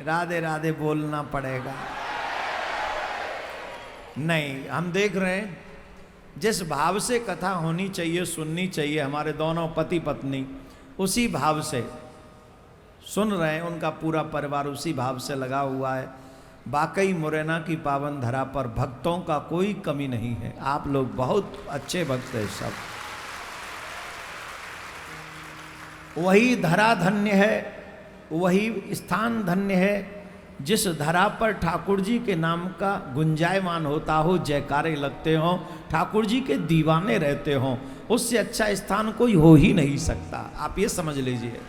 राधे राधे बोलना पड़ेगा। नहीं, हम देख रहे हैं जिस भाव से कथा होनी चाहिए, सुननी चाहिए, हमारे दोनों पति पत्नी उसी भाव से सुन रहे हैं, उनका पूरा परिवार उसी भाव से लगा हुआ है। वाकई मुरैना की पावन धरा पर भक्तों का कोई कमी नहीं है। आप लोग बहुत अच्छे भक्त हैं सब। वही धरा धन्य है, वही स्थान धन्य है जिस धरा पर ठाकुर जी के नाम का गुंजायमान होता हो, जयकारे लगते हो, ठाकुर जी के दीवाने रहते हो, उससे अच्छा स्थान कोई हो ही नहीं सकता। आप ये समझ लीजिए।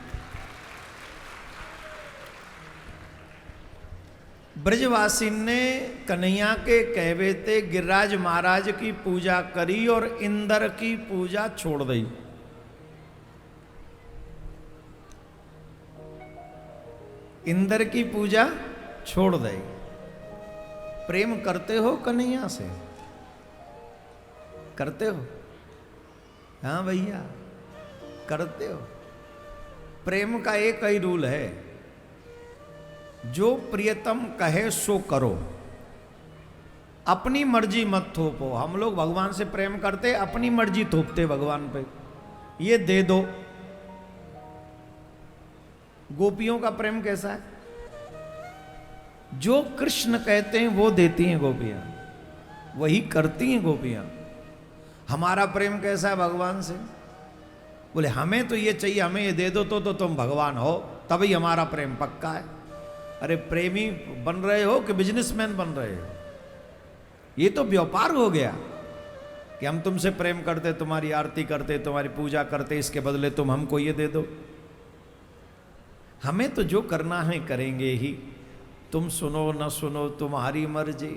ब्रजवासी ने कन्हैया के कहवे ते गिरिराज महाराज की पूजा करी और इंद्र की पूजा छोड़ दी। इंद्र की पूजा छोड़ दे। प्रेम करते हो कन्हैया से? करते हो? हाँ भैया, करते हो। प्रेम का एक ही रूल है, जो प्रियतम कहे सो करो, अपनी मर्जी मत थोपो। हम लोग भगवान से प्रेम करते, अपनी मर्जी थोपते भगवान पे, ये दे दो। गोपियों का प्रेम कैसा है? जो कृष्ण कहते हैं वो देती हैं गोपियां, वही करती हैं गोपियां। हमारा प्रेम कैसा है भगवान से? बोले हमें तो ये चाहिए, हमें ये दे दो तो तुम भगवान हो, तभी हमारा प्रेम पक्का है। अरे प्रेमी बन रहे हो कि बिजनेसमैन बन रहे हो? ये तो व्यापार हो गया कि हम तुमसे प्रेम करते, तुम्हारी आरती करते, तुम्हारी पूजा करते, इसके बदले तुम हमको ये दे दो। हमें तो जो करना है करेंगे ही, तुम सुनो न सुनो तुम्हारी मर्जी।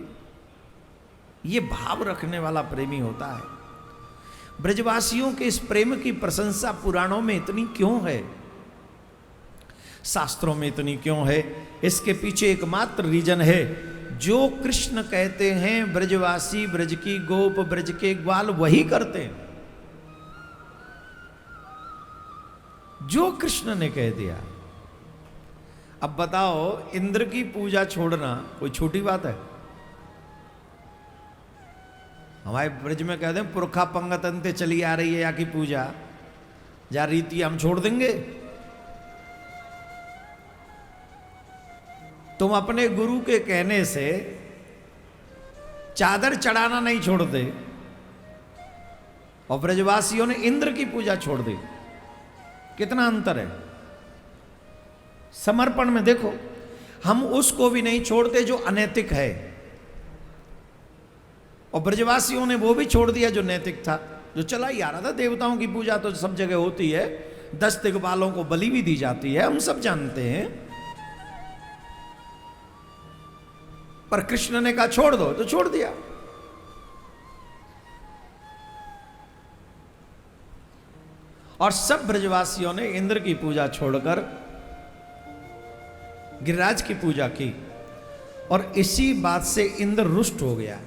ये भाव रखने वाला प्रेमी होता है। ब्रजवासियों के इस प्रेम की प्रशंसा पुराणों में इतनी क्यों है, शास्त्रों में इतनी क्यों है? इसके पीछे एकमात्र रीजन है, जो कृष्ण कहते हैं ब्रजवासी, ब्रज की गोप, ब्रज के ग्वाल वही करते हैं। जो कृष्ण ने कह दिया। अब बताओ, इंद्र की पूजा छोड़ना कोई छोटी बात है? हमारे ब्रज में कहते हैं पुरखा पंगत अंते चली आ रही है या की पूजा, जा रीति हम छोड़ देंगे? तुम अपने गुरु के कहने से चादर चढ़ाना नहीं छोड़ते, और ब्रजवासियों ने इंद्र की पूजा छोड़ दी। कितना अंतर है समर्पण में। देखो, हम उसको भी नहीं छोड़ते जो अनैतिक है, और ब्रजवासियों ने वो भी छोड़ दिया जो नैतिक था, जो चला ही आ रहा था। देवताओं की पूजा तो सब जगह होती है, 10 दिग्पालों को बलि भी दी जाती है, हम सब जानते हैं। पर कृष्ण ने कहा छोड़ दो, तो छोड़ दिया। और सब ब्रजवासियों ने इंद्र की पूजा छोड़कर गिरिराज की पूजा की, और इसी बात से इंद्र रुष्ट हो गया।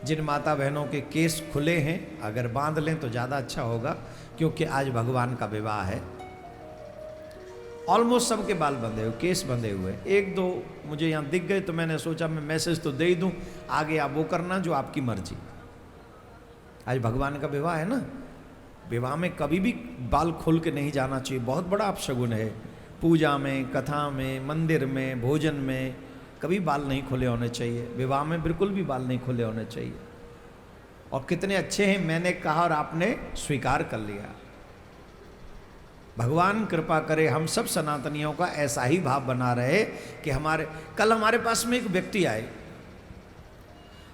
जिन माता बहनों के केस खुले हैं, अगर बांध लें तो ज्यादा अच्छा होगा, क्योंकि आज भगवान का विवाह है। ऑलमोस्ट सबके बाल बंधे हुए, केस बंधे हुए। एक दो मुझे यहां दिख गए तो मैंने सोचा मैं मैसेज तो दे ही दूं, आगे आप वो करना जो आपकी मर्जी। आज भगवान का विवाह है ना, विवाह में कभी भी बाल खोल के नहीं जाना चाहिए, बहुत बड़ा अपशगुन है। पूजा में, कथा में, मंदिर में, भोजन में कभी बाल नहीं खुले होने चाहिए। विवाह में बिल्कुल भी बाल नहीं खुले होने चाहिए। और कितने अच्छे हैं, मैंने कहा और आपने स्वीकार कर लिया। भगवान कृपा करे हम सब सनातनियों का ऐसा ही भाव बना रहे कि कल हमारे पास में एक व्यक्ति आए,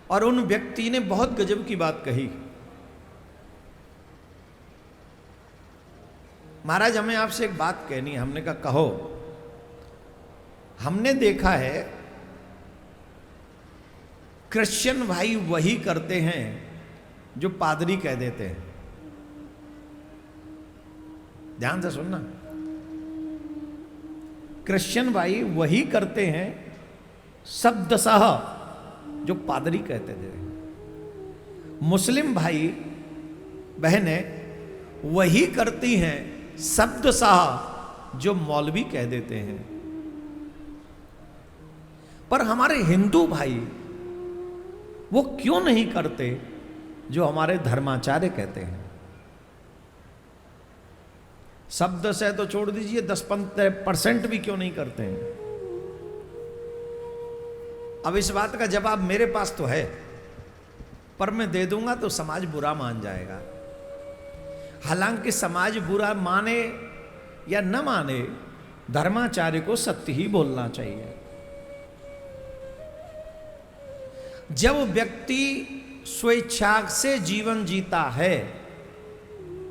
और उन व्यक्ति ने बहुत गजब की बात कही। महाराज हमें आपसे एक बात कहनी है। हमने कहा कहो। हमने देखा है क्रिश्चियन भाई वही करते हैं जो पादरी कह देते हैं। ध्यान से सुनना, क्रिश्चियन भाई वही करते हैं शब्दशः जो पादरी कहते थे। मुस्लिम भाई बहनें वही करती हैं शब्द साह जो मौलवी कह देते हैं। पर हमारे हिंदू भाई वो क्यों नहीं करते जो हमारे धर्माचार्य कहते हैं? शब्द से तो छोड़ दीजिए, 10% भी क्यों नहीं करते हैं? अब इस बात का जवाब मेरे पास तो है, पर मैं दे दूंगा तो समाज बुरा मान जाएगा। हालांकि समाज बुरा माने या न माने, धर्माचार्य को सत्य ही बोलना चाहिए। जब व्यक्ति स्वेच्छा से जीवन जीता है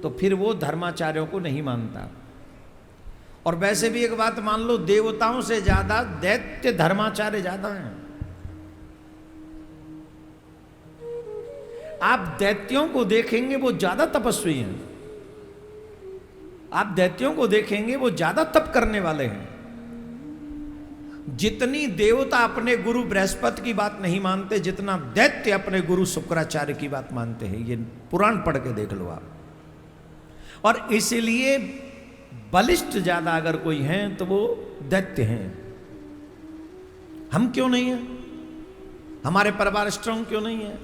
तो फिर वो धर्माचार्यों को नहीं मानता। और वैसे भी एक बात मान लो, देवताओं से ज्यादा दैत्य धर्माचार्य ज्यादा हैं। आप दैत्यों को देखेंगे वो ज्यादा तपस्वी हैं, आप दैत्यों को देखेंगे वो ज्यादा तप करने वाले हैं। जितनी देवता अपने गुरु बृहस्पति की बात नहीं मानते, जितना दैत्य अपने गुरु शुक्राचार्य की बात मानते हैं। ये पुराण पढ़ के देख लो आप। और इसलिए बलिष्ठ ज्यादा अगर कोई हैं तो वो दैत्य हैं। हम क्यों नहीं हैं? हमारे परिवार स्ट्रांग क्यों नहीं है?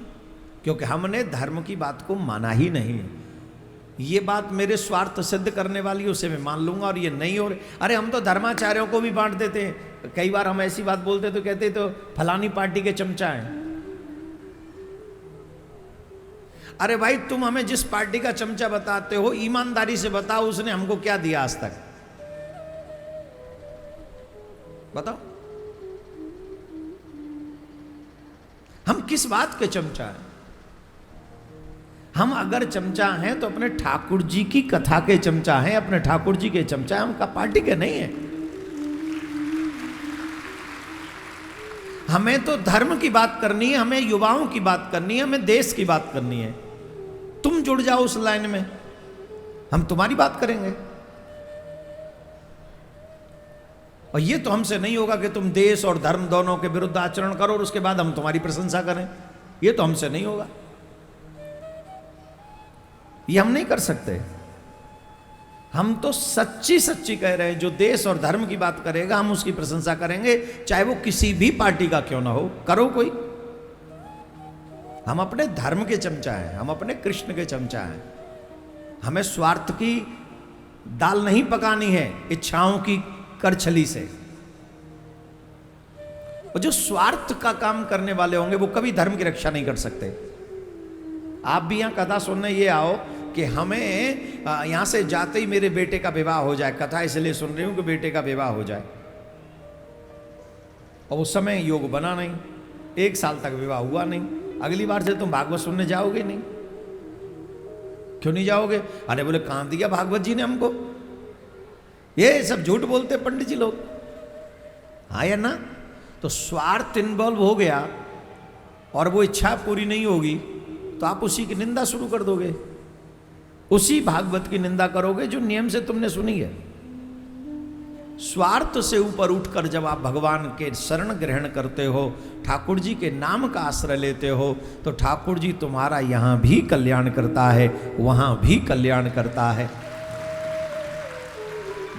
क्योंकि हमने धर्म की बात को माना ही नहीं। ये बात मेरे स्वार्थ सिद्ध करने वाली, उसे मैं मान लूंगा और ये नहीं हो रही। अरे हम तो धर्माचार्यों को भी बांट देते हैं। कई बार हम ऐसी बात बोलते तो कहते तो फलानी पार्टी के चमचा हैं। अरे भाई, तुम हमें जिस पार्टी का चमचा बताते हो, ईमानदारी से बताओ उसने हमको क्या दिया आज तक? बताओ, हम किस बात के चमचा हैं? हम अगर चमचा हैं तो अपने ठाकुर जी की कथा के चमचा हैं, अपने ठाकुर जी के चमचा, हम का पार्टी के नहीं है। हमें तो धर्म की बात करनी है, हमें युवाओं की बात करनी है, हमें देश की बात करनी है। तुम जुड़ जाओ उस लाइन में, हम तुम्हारी बात करेंगे। और ये तो हमसे नहीं होगा कि तुम देश और धर्म दोनों के विरुद्ध आचरण करो और उसके बाद हम तुम्हारी प्रशंसा करें। ये तो हमसे नहीं होगा, ये हम नहीं कर सकते। हम तो सच्ची सच्ची कह रहे हैं, जो देश और धर्म की बात करेगा हम उसकी प्रशंसा करेंगे, चाहे वो किसी भी पार्टी का क्यों ना हो। करो कोई, हम अपने धर्म के चमचा हैं, हम अपने कृष्ण के चमचा हैं। हमें स्वार्थ की दाल नहीं पकानी है इच्छाओं की करछली से। और जो स्वार्थ का काम करने वाले होंगे वो कभी धर्म की रक्षा नहीं कर सकते। आप भी यहां कथा सुनने ये आओ कि हमें यहां से जाते ही मेरे बेटे का विवाह हो जाए। कथा इसलिए सुन रही हूं कि बेटे का विवाह हो जाए, और उस समय योग बना नहीं, 1 साल तक विवाह हुआ नहीं। अगली बार से तुम भागवत सुनने जाओगे नहीं? क्यों नहीं जाओगे? अरे बोले, कहां दिया भागवत जी ने हमको? ये सब झूठ बोलते पंडित जी लोग। हाँ या ना? तो स्वार्थ इन्वॉल्व हो गया और वो इच्छा पूरी नहीं होगी तो आप उसी की निंदा शुरू कर दोगे, उसी भागवत की निंदा करोगे जो नियम से तुमने सुनी है। स्वार्थ से ऊपर उठकर जब आप भगवान के शरण ग्रहण करते हो, ठाकुर जी के नाम का आश्रय लेते हो, तो ठाकुर जी तुम्हारा यहां भी कल्याण करता है, वहां भी कल्याण करता है।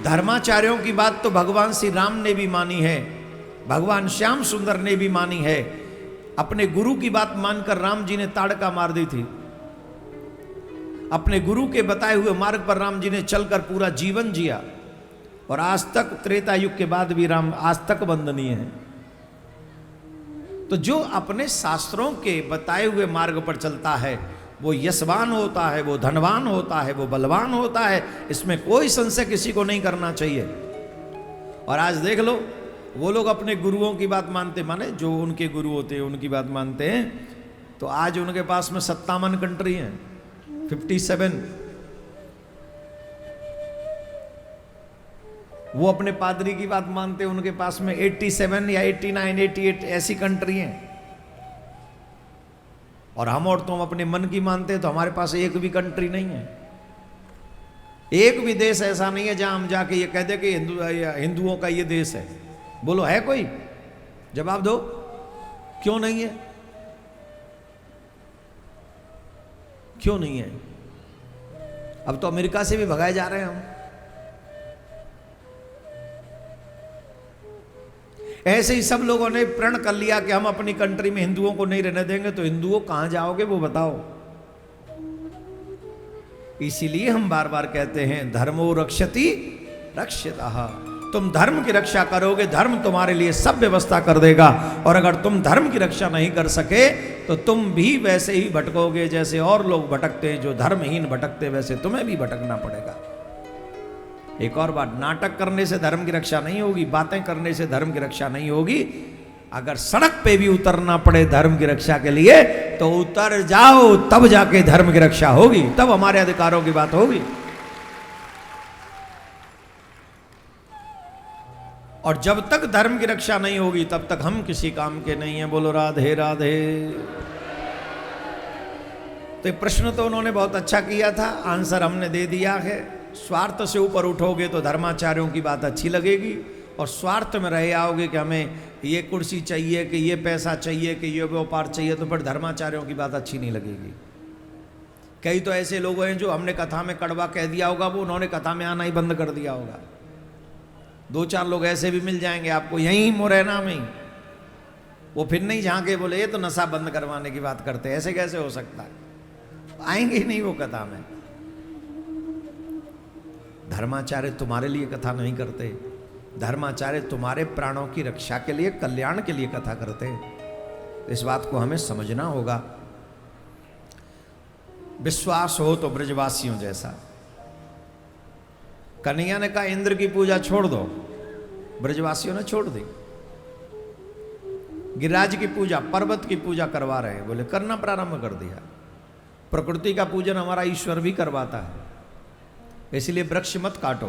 धर्माचार्यों की बात तो भगवान श्री राम ने भी मानी है, भगवान श्याम सुंदर ने भी मानी है। अपने गुरु की बात मानकर राम जी ने ताड़का मार दी थी। अपने गुरु के बताए हुए मार्ग पर राम जी ने चलकर पूरा जीवन जिया, और आज तक त्रेता युग के बाद भी राम आज तक वंदनीय है। तो जो अपने शास्त्रों के बताए हुए मार्ग पर चलता है वो यशवान होता है, वो धनवान होता है, वो बलवान होता है। इसमें कोई संशय किसी को नहीं करना चाहिए। और आज देख लो, वो लोग अपने गुरुओं की बात मानते, माने जो उनके गुरु होते हैं उनकी बात मानते हैं, तो आज उनके पास में 57 कंट्री हैं, 57। वो अपने पादरी की बात मानते हैं, उनके पास में 87 या 89, 88 ऐसी कंट्री हैं। और हम और तुम अपने मन की मानते हैं, तो हमारे पास एक भी कंट्री नहीं है, एक भी देश ऐसा नहीं है जहां हम जाके ये कह दे कि हिंदुओं का ये देश है। बोलो, है कोई? जवाब दो, क्यों नहीं है? क्यों नहीं है? अब तो अमेरिका से भी भगाए जा रहे हैं हम। ऐसे ही सब लोगों ने प्रण कर लिया कि हम अपनी कंट्री में हिंदुओं को नहीं रहने देंगे, तो हिंदुओं कहां जाओगे वो बताओ। इसीलिए हम बार बार कहते हैं धर्मो रक्षति रक्षितः। तुम धर्म की रक्षा करोगे, धर्म तुम्हारे लिए सब व्यवस्था कर देगा। और अगर तुम धर्म की रक्षा नहीं कर सके तो तुम भी वैसे ही भटकोगे जैसे और लोग भटकते हैं, जो धर्महीन भटकते, वैसे तुम्हें भी भटकना पड़ेगा। एक और बात, नाटक करने से धर्म की रक्षा नहीं होगी, बातें करने से धर्म की रक्षा नहीं होगी। अगर सड़क पे भी उतरना पड़े धर्म की रक्षा के लिए तो उतर जाओ, तब जाके धर्म की रक्षा होगी, तब हमारे अधिकारों की बात होगी। और जब तक धर्म की रक्षा नहीं होगी तब तक हम किसी काम के नहीं हैं। बोलो राधे राधे। तो प्रश्न तो उन्होंने बहुत अच्छा किया था, आंसर हमने दे दिया है। स्वार्थ से ऊपर उठोगे तो धर्माचार्यों की बात अच्छी लगेगी, और स्वार्थ में रह आओगे कि हमें ये कुर्सी चाहिए, कि ये पैसा चाहिए, कि ये व्यापार चाहिए, तो फिर धर्माचार्यों की बात अच्छी नहीं लगेगी। कई तो ऐसे लोग हैं जो हमने कथा में कड़वा कह दिया होगा, वो उन्होंने कथा में आना ही बंद कर दिया होगा। 2-4 लोग ऐसे भी मिल जाएंगे आपको यहीं मुरैना में, वो फिर नहीं झांके बोले ये तो नशा बंद करवाने की बात करते, ऐसे कैसे हो सकता है, आएंगे ही नहीं वो कथा में। धर्माचार्य तुम्हारे लिए कथा नहीं करते, धर्माचार्य तुम्हारे प्राणों की रक्षा के लिए, कल्याण के लिए कथा करते हैं। इस बात को हमें समझना होगा। विश्वास हो तो ब्रजवासियों जैसा। कन्हैया ने कहा इंद्र की पूजा छोड़ दो, ब्रजवासियों ने छोड़ दी। गिरिराज की पूजा, पर्वत की पूजा करवा रहे हैं, बोले करना प्रारंभ कर दिया। प्रकृति का पूजन हमारा ईश्वर भी करवाता है, इसलिए वृक्ष मत काटो,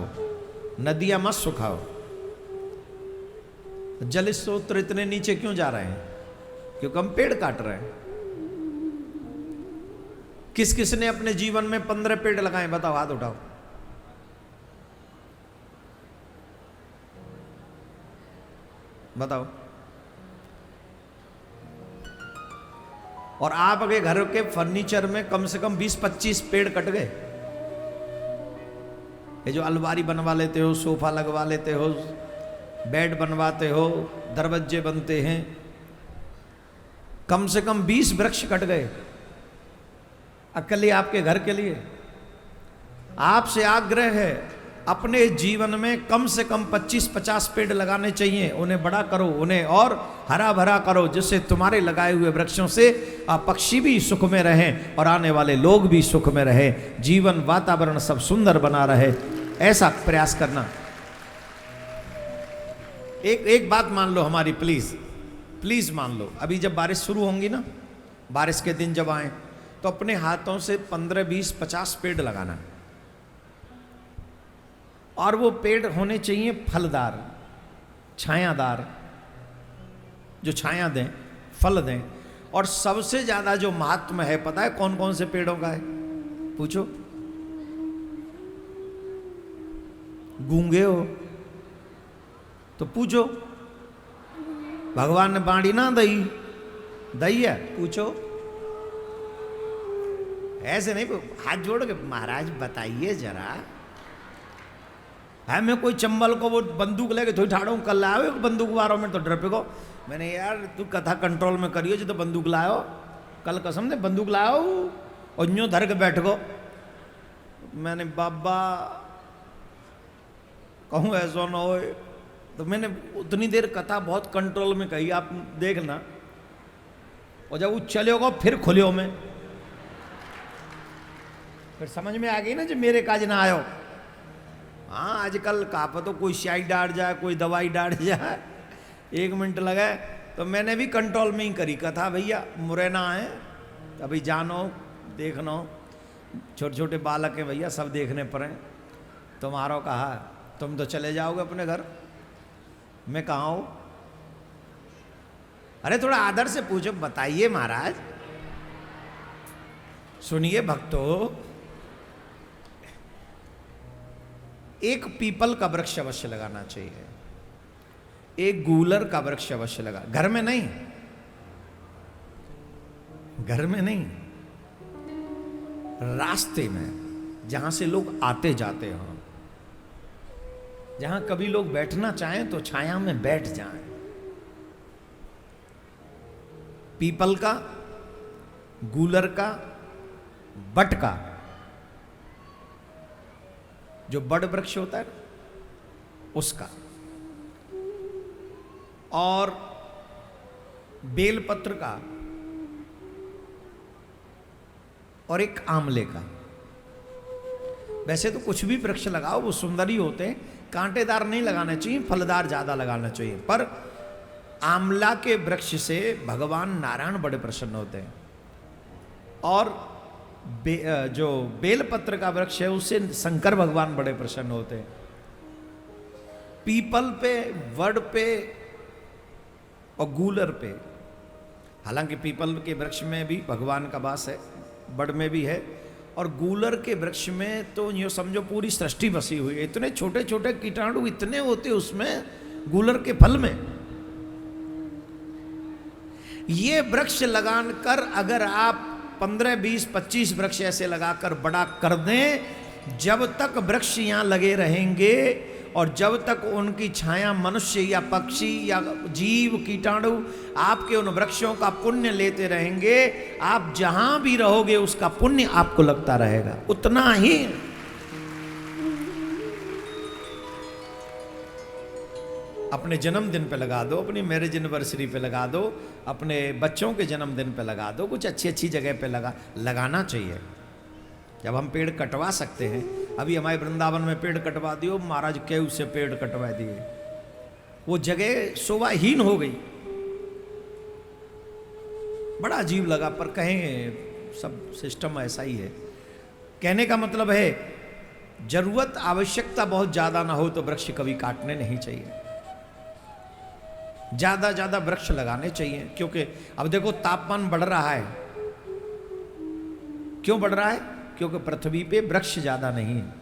नदियां मत सुखाओ। जल स्रोत इतने नीचे क्यों जा रहे हैं? क्योंकि हम पेड़ काट रहे हैं। किस किस ने अपने जीवन में 15 पेड़ लगाए, बताओ, हाथ उठाओ। बताओ। और आपके घर के फर्नीचर में कम से कम 20-25 पेड़ कट गए। ये जो अलमारी बनवा लेते हो, सोफा लगवा लेते हो, बेड बनवाते हो, दरवाजे बनते हैं, कम से कम 20 वृक्ष कट गए अकेले आपके घर के लिए। आपसे आग्रह है, अपने जीवन में कम से कम 25-50 पेड़ लगाने चाहिए। उन्हें बड़ा करो, उन्हें और हरा भरा करो, जिससे तुम्हारे लगाए हुए वृक्षों से पक्षी भी सुख में रहें और आने वाले लोग भी सुख में रहें, जीवन वातावरण सब सुंदर बना रहे। ऐसा प्रयास करना। एक बात मान लो हमारी, प्लीज प्लीज मान लो, अभी जब बारिश शुरू होंगी ना, बारिश के दिन जब आए, तो अपने हाथों से 15-20-50 पेड़ लगाना। और वो पेड़ होने चाहिए फलदार, छायादार, जो छाया दें, फल दें। और सबसे ज्यादा जो महात्मा है, पता है कौन कौन से पेड़ों का है? पूछो। गूंगे हो तो पूछो। भगवान ने बाड़ी ना दई, दई है, पूछो। ऐसे नहीं, हाथ जोड़ के महाराज बताइए जरा। है मैं कोई चंबल को वो बंदूक लेके थोड़ी ठाड़ो, कल लाओ बंदूक वारों में तो डर पे को। मैंने यार तू कथा कंट्रोल में करियो, जो तो बंदूक लाओ, कल कसम दे बंदूक लाओ और यूं धर के बैठ गो। मैंने बाबा कहूँ ऐसा ना हो, तो मैंने उतनी देर कथा बहुत कंट्रोल में कही, आप देखना। और जब वो चले होगा फिर खुलियो में, फिर समझ में आ गई ना, जो मेरे काज ना आयो। हाँ आजकल कहा तो कोई शाई डाल जाए, कोई दवाई डाल जाए, 1 मिनट लगे। तो मैंने भी कंट्रोल में ही करी कथा। भैया मुरैना है, अभी जानो देखनो, छोटे छोटे बालक हैं भैया, सब देखने पर हैं। तुम्हारो कहा तुम तो चले जाओगे अपने घर, मैं कहाँ हूँ? अरे थोड़ा आदर से पूछो, बताइए महाराज। सुनिए भक्तों, एक पीपल का वृक्ष अवश्य लगाना चाहिए, एक गूलर का वृक्ष अवश्य लगा। घर में नहीं, घर में नहीं, रास्ते में, जहां से लोग आते जाते हो, जहां कभी लोग बैठना चाहें तो छाया में बैठ जाएं। पीपल का, गूलर का, बट का, जो बड़ वृक्ष होता है उसका, और बेलपत्र का, और एक आंवले का। वैसे तो कुछ भी वृक्ष लगाओ वो सुंदर ही होते हैं, कांटेदार नहीं लगाना चाहिए, फलदार ज्यादा लगाना चाहिए। पर आंवला के वृक्ष से भगवान नारायण बड़े प्रसन्न होते हैं, और जो बेलपत्र का वृक्ष है उससे शंकर भगवान बड़े प्रसन्न होते हैं। पीपल पे, वड पे और गूलर पे, हालांकि पीपल के वृक्ष में भी भगवान का वास है, बड़ में भी है, और गूलर के वृक्ष में तो ये समझो पूरी सृष्टि बसी हुई है। इतने छोटे छोटे कीटाणु इतने होते उसमें, गूलर के फल में। ये वृक्ष लगाकर अगर आप 15, 20, 25 वृक्ष ऐसे लगाकर बड़ा कर दें, जब तक वृक्ष यहां लगे रहेंगे और जब तक उनकी छाया मनुष्य या पक्षी या जीव कीटाणु आपके उन वृक्षों का पुण्य लेते रहेंगे, आप जहां भी रहोगे उसका पुण्य आपको लगता रहेगा उतना ही। अपने जन्मदिन पे लगा दो, अपनी मैरिज एनिवर्सरी पे लगा दो, अपने बच्चों के जन्मदिन पे लगा दो, कुछ अच्छी अच्छी जगह पे लगाना चाहिए। जब हम पेड़ कटवा सकते हैं, अभी हमारे वृंदावन में पेड़ कटवा दियो, महाराज के उससे पेड़ कटवा दिए, वो जगह शोभाहीन हो गई। बड़ा अजीब लगा, पर कहें सब सिस्टम ऐसा ही है। कहने का मतलब है जरूरत आवश्यकता बहुत ज्यादा ना हो तो वृक्ष कभी काटने नहीं चाहिए, ज्यादा ज्यादा वृक्ष लगाने चाहिए। क्योंकि अब देखो तापमान बढ़ रहा है, क्यों बढ़ रहा है? क्योंकि पृथ्वी पे वृक्ष ज्यादा नहीं है।